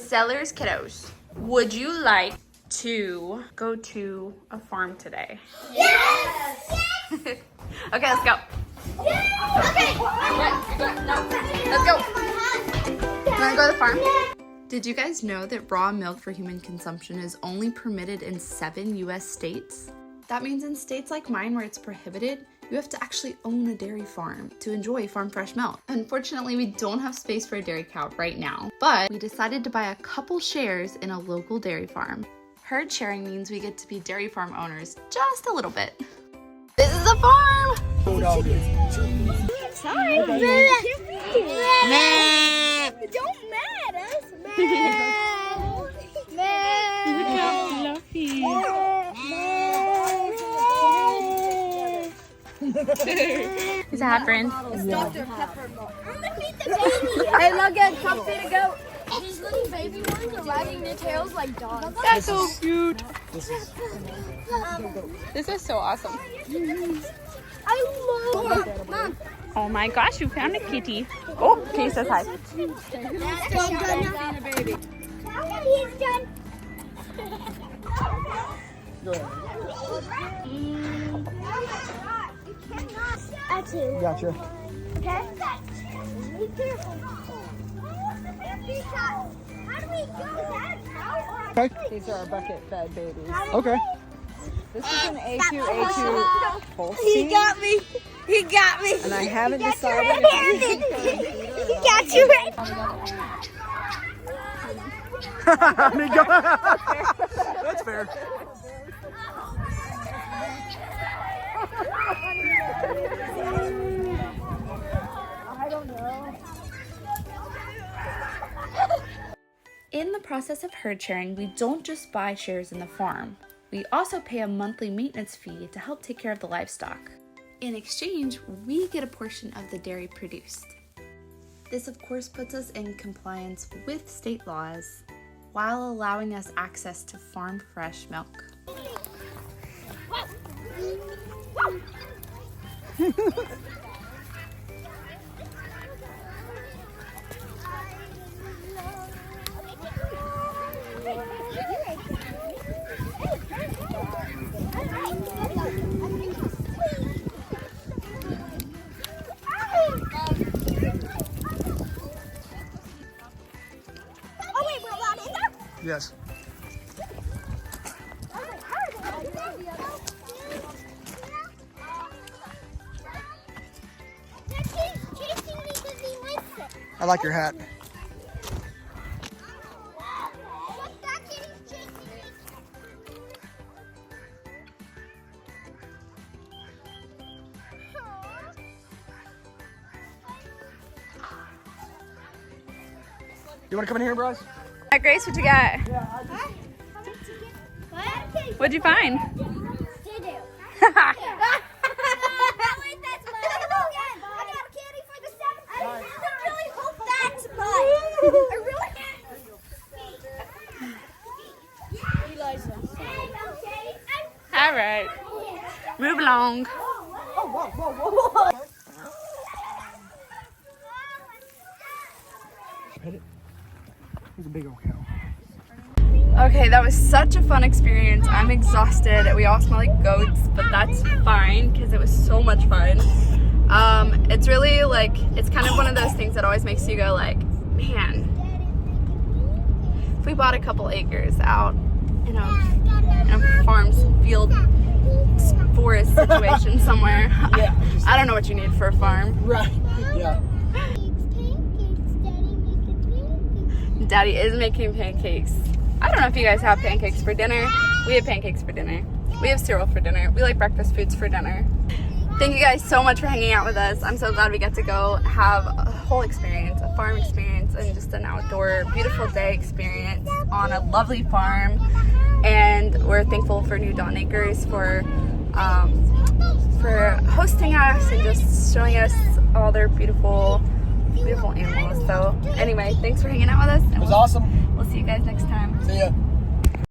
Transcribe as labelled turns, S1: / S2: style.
S1: Sellers kiddos, would you like to go to a farm today?
S2: Yes!
S1: Okay, let's go.
S2: Okay.
S1: No. Let's go. You wanna go to the farm? Did you guys know that raw milk for human consumption is only permitted in 7 US states? That means in states like mine where it's prohibited, you have to actually own a dairy farm to enjoy farm fresh milk. Unfortunately, we don't have space for a dairy cow right now, but we decided to buy a couple shares in a local dairy farm. Herd sharing means we get to be dairy farm owners just a little bit. This is a farm!
S2: Sorry. Don't mad us.
S1: Look how fluffy. He's a hot friend.
S2: Dr. Pepper. I'm gonna feed the baby. Hey, Logan, come feed a goat. These little baby ones are wagging their tails like dogs.
S1: That's so cute. This is so awesome.
S2: I love it. Mom.
S1: Oh my gosh, you found a kitty. Oh, Kay says hi.
S2: Baby. He's done.
S3: Go ahead.
S2: That's you.
S3: Gotcha.
S2: Okay? Be careful. How do we go?
S3: Okay.
S4: These are our bucket fed babies.
S3: Okay.
S4: This is an A2 Holstein.
S2: He got me. He got me.
S4: And I haven't
S2: He
S4: decided
S2: got you right.
S3: I mean, go. That's fair.
S2: I don't know.
S1: In the process of herd sharing, we don't just buy shares in the farm. We also pay a monthly maintenance fee to help take care of the livestock. In exchange, we get a portion of the dairy produced. This of course puts us in compliance with state laws while allowing us access to farm fresh milk.
S2: Oh wait, we're allowed in there?
S3: Yes. I like your hat. You want to come in here, Bryce?
S1: Hi Grace, what you got? What'd you find? All right, move along.
S3: Pet it. He's a big old cow.
S1: Okay, that was such a fun experience. I'm exhausted. We all smell like goats, but that's fine because it was so much fun. It's really like, it's kind of one of those things that always makes you go like, man, if we bought a couple acres out in a farm field forest situation somewhere,
S3: Yeah.
S1: I don't know what you need for a farm.
S3: Right. Yeah.
S1: Daddy is making pancakes. I don't know if you guys have pancakes for dinner. We have pancakes for dinner. We have cereal for dinner. We like breakfast foods for dinner. Thank you guys so much for hanging out with us. I'm so glad we get to go have a whole experience, a farm experience, and just an outdoor, beautiful day experience on a lovely farm. And we're thankful for New Dawn Acres for hosting us and just showing us all their beautiful animals. So anyway, thanks for hanging out with us. And
S3: It was awesome.
S1: We'll see you guys next time.
S3: See ya.